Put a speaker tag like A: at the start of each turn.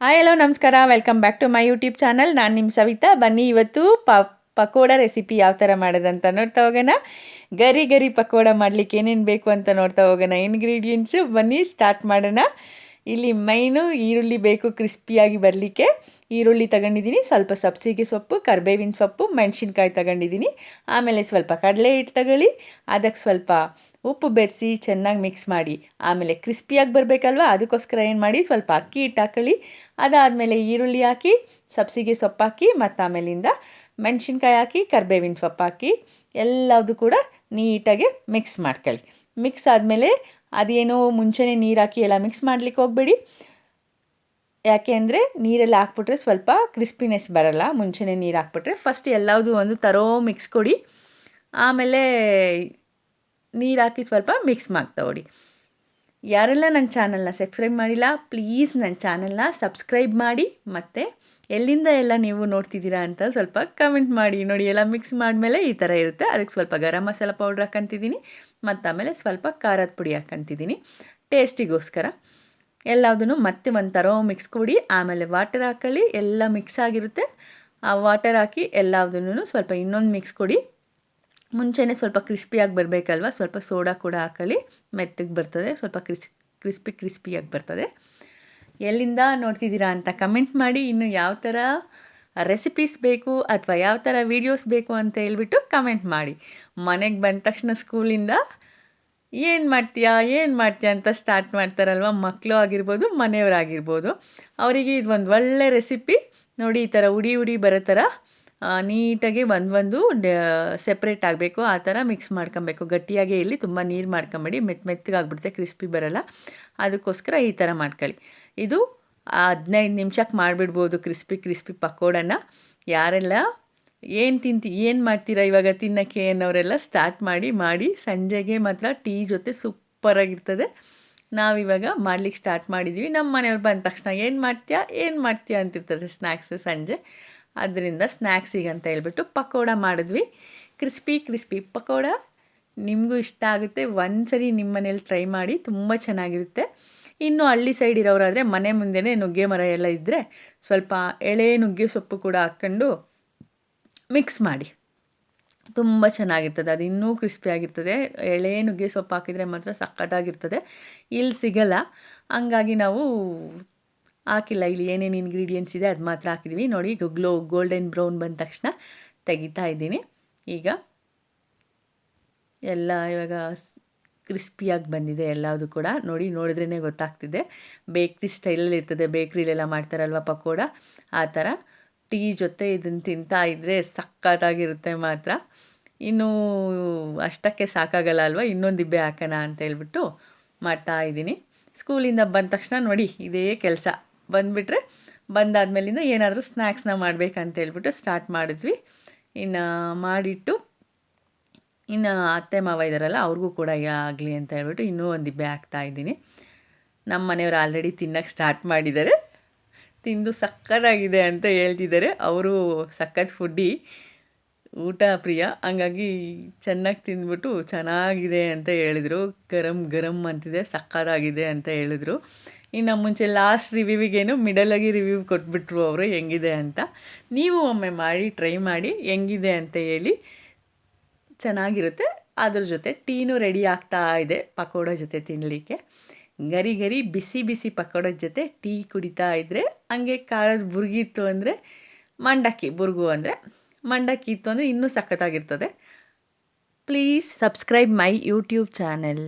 A: Hi hello ನಮಸ್ಕಾರ, welcome back to my YouTube channel. ನಾನು ನಿಮ್ಮ ಸವಿತಾ. ಬನ್ನಿ ಇವತ್ತು ಪಕೋಡ ರೆಸಿಪಿ ಯಾವ ಥರ ಮಾಡೋದಂತ ನೋಡ್ತಾ ಹೋಗೋಣ. ಗರಿ ಗರಿ ಪಕೋಡ ಮಾಡಲಿಕ್ಕೆ ಏನೇನು ಬೇಕು ಅಂತ ನೋಡ್ತಾ ಹೋಗೋಣ. ಇಂಗ್ರೀಡಿಯೆಂಟ್ಸು ಬನ್ನಿ ಸ್ಟಾರ್ಟ್ ಮಾಡೋಣ. ಇಲ್ಲಿ ಮೈನು ಈರುಳ್ಳಿ ಬೇಕು ಕ್ರಿಸ್ಪಿಯಾಗಿ ಬರಲಿಕ್ಕೆ. ಈರುಳ್ಳಿ ತಗೊಂಡಿದ್ದೀನಿ, ಸ್ವಲ್ಪ ಸಬ್ಸಿಗೆ ಸೊಪ್ಪು, ಕರಿಬೇವಿನ ಸೊಪ್ಪು, ಮೆಣಸಿನ್ಕಾಯಿ ತಗೊಂಡಿದ್ದೀನಿ. ಆಮೇಲೆ ಸ್ವಲ್ಪ ಕಡಲೆ ಹಿಟ್ಟು ತಗೊಳ್ಳಿ, ಅದಕ್ಕೆ ಸ್ವಲ್ಪ ಉಪ್ಪು ಬೆರೆಸಿ ಚೆನ್ನಾಗಿ ಮಿಕ್ಸ್ ಮಾಡಿ. ಆಮೇಲೆ ಕ್ರಿಸ್ಪಿಯಾಗಿ ಬರಬೇಕಲ್ವ, ಅದಕ್ಕೋಸ್ಕರ ಏನು ಮಾಡಿ ಸ್ವಲ್ಪ ಅಕ್ಕಿ ಹಿಟ್ಟು ಹಾಕೊಳ್ಳಿ. ಅದಾದಮೇಲೆ ಈರುಳ್ಳಿ ಹಾಕಿ, ಸಬ್ಸಿಗೆ ಸೊಪ್ಪು ಹಾಕಿ, ಮತ್ತು ಆಮೇಲಿಂದ ಮೆಣಸಿನ್ಕಾಯಿ ಹಾಕಿ, ಕರಿಬೇವಿನ ಸೊಪ್ಪು ಹಾಕಿ ಎಲ್ಲದು ಕೂಡ ನೀಟಾಗಿ ಮಿಕ್ಸ್ ಮಾಡ್ಕೊಳ್ಳಿ. ಮಿಕ್ಸ್ ಆದಮೇಲೆ ಅದೇನೋ ಮುಂಚೆನೇ ನೀರು ಹಾಕಿ ಎಲ್ಲ ಮಿಕ್ಸ್ ಮಾಡಲಿಕ್ಕೆ ಹೋಗಬೇಡಿ. ಯಾಕೆ ಅಂದರೆ ನೀರೆಲ್ಲ ಹಾಕ್ಬಿಟ್ರೆ ಸ್ವಲ್ಪ ಕ್ರಿಸ್ಪಿನೆಸ್ ಬರಲ್ಲ. ಮುಂಚೆನೇ ನೀರು ಹಾಕ್ಬಿಟ್ರೆ ಫಸ್ಟ್ ಎಲ್ಲವುದು ಒಂದು ತರೋ ಮಿಕ್ಸ್ ಕೊಡಿ. ಆಮೇಲೆ ನೀರು ಹಾಕಿ ಸ್ವಲ್ಪ ಮಿಕ್ಸ್ ಮಾಡ್ತಾ ಯಾರೆಲ್ಲ ನನ್ನ ಚಾನಲ್ನ ಸಬ್ಸ್ಕ್ರೈಬ್ ಮಾಡಿಲ್ಲ, ಪ್ಲೀಸ್ ನನ್ನ ಚಾನಲ್ನ ಸಬ್ಸ್ಕ್ರೈಬ್ ಮಾಡಿ. ಮತ್ತು ಎಲ್ಲಿಂದ ಎಲ್ಲ ನೀವು ನೋಡ್ತಿದ್ದೀರಾ ಅಂತ ಸ್ವಲ್ಪ ಕಮೆಂಟ್ ಮಾಡಿ. ನೋಡಿ, ಎಲ್ಲ ಮಿಕ್ಸ್ ಮಾಡಿದ್ಮೇಲೆ ಈ ಥರ ಇರುತ್ತೆ. ಅದಕ್ಕೆ ಸ್ವಲ್ಪ ಗರಂ ಮಸಾಲ ಪೌಡ್ರ್ ಹಾಕ್ಕಂತಿದ್ದೀನಿ, ಮತ್ತು ಆಮೇಲೆ ಸ್ವಲ್ಪ ಖಾರದ ಪುಡಿ ಹಾಕ್ಕಂತಿದ್ದೀನಿ ಟೇಸ್ಟಿಗೋಸ್ಕರ. ಎಲ್ಲದನ್ನು ಮತ್ತೆ ಒಂದು ಥರ ಮಿಕ್ಸ್ ಕೊಡಿ. ಆಮೇಲೆ ವಾಟರ್ ಹಾಕೊಳ್ಳಿ, ಎಲ್ಲ ಮಿಕ್ಸ್ ಆಗಿರುತ್ತೆ. ಆ ವಾಟರ್ ಹಾಕಿ ಎಲ್ಲದನ್ನು ಸ್ವಲ್ಪ ಇನ್ನೊಂದು ಮಿಕ್ಸ್ ಕೊಡಿ. ಮುಂಚೆನೇ ಸ್ವಲ್ಪ ಕ್ರಿಸ್ಪಿಯಾಗಿ ಬರಬೇಕಲ್ವ, ಸ್ವಲ್ಪ ಸೋಡಾ ಕೂಡ ಹಾಕೊಳ್ಳಿ, ಮೆತ್ತಗೆ ಬರ್ತದೆ, ಸ್ವಲ್ಪ ಕ್ರಿಸ್ಪಿಯಾಗಿ ಬರ್ತದೆ. ಎಲ್ಲಿಂದ ನೋಡ್ತಿದ್ದೀರಾ ಅಂತ ಕಮೆಂಟ್ ಮಾಡಿ. ಇನ್ನು ಯಾವ ಥರ ರೆಸಿಪೀಸ್ ಬೇಕು ಅಥವಾ ಯಾವ ಥರ ವೀಡಿಯೋಸ್ ಬೇಕು ಅಂತ ಹೇಳ್ಬಿಟ್ಟು ಕಮೆಂಟ್ ಮಾಡಿ. ಮನೆಗೆ ಬಂದ ತಕ್ಷಣ ಸ್ಕೂಲಿಂದ ಏನು ಮಾಡ್ತೀಯಾ ಅಂತ ಸ್ಟಾರ್ಟ್ ಮಾಡ್ತಾರಲ್ವ, ಮಕ್ಕಳು ಆಗಿರ್ಬೋದು ಮನೆಯವರಾಗಿರ್ಬೋದು. ಅವರಿಗೆ ಇದು ಒಂದು ಒಳ್ಳೆ ರೆಸಿಪಿ. ನೋಡಿ, ಈ ಥರ ಉಡಿ ಬರೋ ಥರ ನೀಟಾಗಿ ಒಂದು ಸೆಪ್ರೇಟ್ ಆಗಬೇಕು. ಆ ಥರ ಮಿಕ್ಸ್ ಮಾಡ್ಕೊಬೇಕು. ಗಟ್ಟಿಯಾಗಿ ಇಲ್ಲಿ ತುಂಬ ನೀರು ಮಾಡ್ಕೊಂಬೇಡಿ, ಮೆತ್ತಗಾಗ್ಬಿಡುತ್ತೆ, ಕ್ರಿಸ್ಪಿ ಬರೋಲ್ಲ. ಅದಕ್ಕೋಸ್ಕರ ಈ ಥರ ಮಾಡ್ಕೊಳ್ಳಿ. ಇದು 15 ನಿಮಿಷಕ್ಕೆ ಮಾಡಿಬಿಡ್ಬೋದು ಕ್ರಿಸ್ಪಿ ಪಕೋಡನ. ಯಾರೆಲ್ಲ ಏನು ಮಾಡ್ತೀರಾ ಇವಾಗ ತಿನ್ನೋಕ್ಕೆ ಅನ್ನೋರೆಲ್ಲ ಸ್ಟಾರ್ಟ್ ಮಾಡಿ ಸಂಜೆಗೆ ಮಾತ್ರ ಟೀ ಜೊತೆ ಸೂಪರಾಗಿರ್ತದೆ. ನಾವಿವಾಗ ಮಾಡ್ಲಿಕ್ಕೆ ಸ್ಟಾರ್ಟ್ ಮಾಡಿದ್ದೀವಿ. ನಮ್ಮ ಮನೆಯವ್ರು ಬಂದ ತಕ್ಷಣ ಏನು ಮಾಡ್ತೀಯಾ ಅಂತಿರ್ತಾರೆ ಸ್ನ್ಯಾಕ್ಸ್ ಸಂಜೆ. ಅದರಿಂದ ಸ್ನ್ಯಾಕ್ಸಿಗೆ ಅಂತ ಹೇಳ್ಬಿಟ್ಟು ಪಕೋಡ ಮಾಡಿದ್ವಿ. ಕ್ರಿಸ್ಪಿ ಪಕೋಡ ನಿಮಗೂ ಇಷ್ಟ ಆಗುತ್ತೆ. ಒಂದ್ಸರಿ ನಿಮ್ಮ ಮನೇಲಿ ಟ್ರೈ ಮಾಡಿ, ತುಂಬ ಚೆನ್ನಾಗಿರುತ್ತೆ. ಇನ್ನು ಹಳ್ಳಿ ಸೈಡ್ ಇರೋರಾದರೆ ಮನೆ ಮುಂದೆನೇ ನುಗ್ಗೆ ಮರ ಎಲ್ಲ ಇದ್ದರೆ ಸ್ವಲ್ಪ ಎಳೆ ನುಗ್ಗೆ ಸೊಪ್ಪು ಕೂಡ ಹಾಕ್ಕೊಂಡು ಮಿಕ್ಸ್ ಮಾಡಿ, ತುಂಬ ಚೆನ್ನಾಗಿರ್ತದೆ. ಅದು ಇನ್ನೂ ಕ್ರಿಸ್ಪಿಯಾಗಿರ್ತದೆ. ಎಳೆ ನುಗ್ಗೆ ಸೊಪ್ಪು ಹಾಕಿದರೆ ಮಾತ್ರ ಸಕ್ಕತ್ತಾಗಿರ್ತದೆ. ಇಲ್ಲಿ ಸಿಗಲ್ಲ, ಹಂಗಾಗಿ ನಾವು ಹಾಕಿಲ್ಲ. ಇಲ್ಲಿ ಏನೇನು ಇಂಗ್ರೀಡಿಯೆಂಟ್ಸ್ ಇದೆ ಅದು ಮಾತ್ರ ಹಾಕಿದ್ದೀವಿ. ನೋಡಿ, ಗೋಲ್ಡನ್ ಬ್ರೌನ್ ಬಂದ ತಕ್ಷಣ ತೆಗಿತಾ ಇದ್ದೀನಿ. ಈಗ ಎಲ್ಲ ಇವಾಗ ಕ್ರಿಸ್ಪಿಯಾಗಿ ಬಂದಿದೆ ಎಲ್ಲದು ಕೂಡ. ನೋಡಿದ್ರೇ ಗೊತ್ತಾಗ್ತಿದೆ. ಬೇಕ್ರಿ ಸ್ಟೈಲಲ್ಲಿ ಇರ್ತದೆ, ಬೇಕ್ರಿಲೆಲ್ಲ ಮಾಡ್ತಾರಲ್ವ ಪಕೋಡ, ಆ ಥರ ಟೀ ಜೊತೆ ಇದನ್ನು ತಿಂತಾ ಇದ್ದರೆ ಸಕ್ಕತ್ತಾಗಿರುತ್ತೆ ಮಾತ್ರ. ಇನ್ನೂ ಅಷ್ಟಕ್ಕೆ ಸಾಕಾಗಲ್ಲ ಅಲ್ವ, ಇನ್ನೊಂದು ದಿಬ್ಬೆ ಹಾಕೋಣ ಅಂತ ಹೇಳ್ಬಿಟ್ಟು ಮಾಡ್ತಾ ಇದ್ದೀನಿ. ಸ್ಕೂಲಿಂದ ಬಂದ ತಕ್ಷಣ ನೋಡಿ ಇದೇ ಕೆಲಸ. ಬಂದಾದ್ಮೇಲಿಂದ ಏನಾದರೂ ಸ್ನ್ಯಾಕ್ಸ್ನ ಮಾಡಬೇಕಂತ ಹೇಳ್ಬಿಟ್ಟು ಸ್ಟಾರ್ಟ್ ಮಾಡಿದ್ವಿ. ಇನ್ನು ಮಾಡಿಟ್ಟು ಇನ್ನು ಅತ್ತೆ ಮಾವ ಇದ್ದಾರಲ್ಲ, ಅವ್ರಿಗೂ ಕೂಡ ಆಗಲಿ ಅಂತ ಹೇಳ್ಬಿಟ್ಟು ಇನ್ನೂ ಒಂದು ದಿಬ್ಬೆ ಹಾಕ್ತಾಯಿದ್ದೀನಿ. ನಮ್ಮ ಮನೆಯವರು ಆಲ್ರೆಡಿ ತಿನ್ನೋಕ್ಕೆ ಸ್ಟಾರ್ಟ್ ಮಾಡಿದ್ದಾರೆ. ತಿಂದು ಸಕ್ಕತ್ತಾಗಿದೆ ಅಂತ ಹೇಳ್ತಿದ್ದಾರೆ. ಅವರು ಸಕ್ಕತ್ ಫುಡ್ಡಿ, ಊಟ ಪ್ರಿಯ. ಹಂಗಾಗಿ ಚೆನ್ನಾಗಿ ತಿಂದ್ಬಿಟ್ಟು ಚೆನ್ನಾಗಿದೆ ಅಂತ ಹೇಳಿದರು. ಗರಂ ಅಂತಿದೆ, ಸಕ್ಕತ್ತಾಗಿದೆ ಅಂತ ಹೇಳಿದ್ರು. ಇನ್ನು ಮುಂಚೆ ಲಾಸ್ಟ್ ರಿವ್ಯೂವಿಗೇನು ಮಿಡಲಾಗಿ ರಿವ್ಯೂ ಕೊಟ್ಬಿಟ್ರು ಅವರು ಹೆಂಗಿದೆ ಅಂತ. ನೀವು ಒಮ್ಮೆ ಮಾಡಿ ಟ್ರೈ ಮಾಡಿ, ಹೆಂಗಿದೆ ಅಂತ ಹೇಳಿ. ಚೆನ್ನಾಗಿರುತ್ತೆ. ಅದ್ರ ಜೊತೆ ಟೀನೂ ರೆಡಿ ಆಗ್ತಾ ಇದೆ ಪಕೋಡ ಜೊತೆ ತಿನ್ನಲಿಕ್ಕೆ. ಗರಿ ಬಿಸಿ ಪಕೋಡದ ಜೊತೆ ಟೀ ಕುಡಿತಾ ಇದ್ದರೆ, ಹಂಗೆ ಖಾರದ ಬುರ್ಗಿತ್ತು ಅಂದರೆ ಮಂಡಕ್ಕಿ ಇತ್ತು ಅಂದರೆ ಇನ್ನೂ ಸಖತ್ತಾಗಿರ್ತದೆ. Please subscribe my YouTube channel.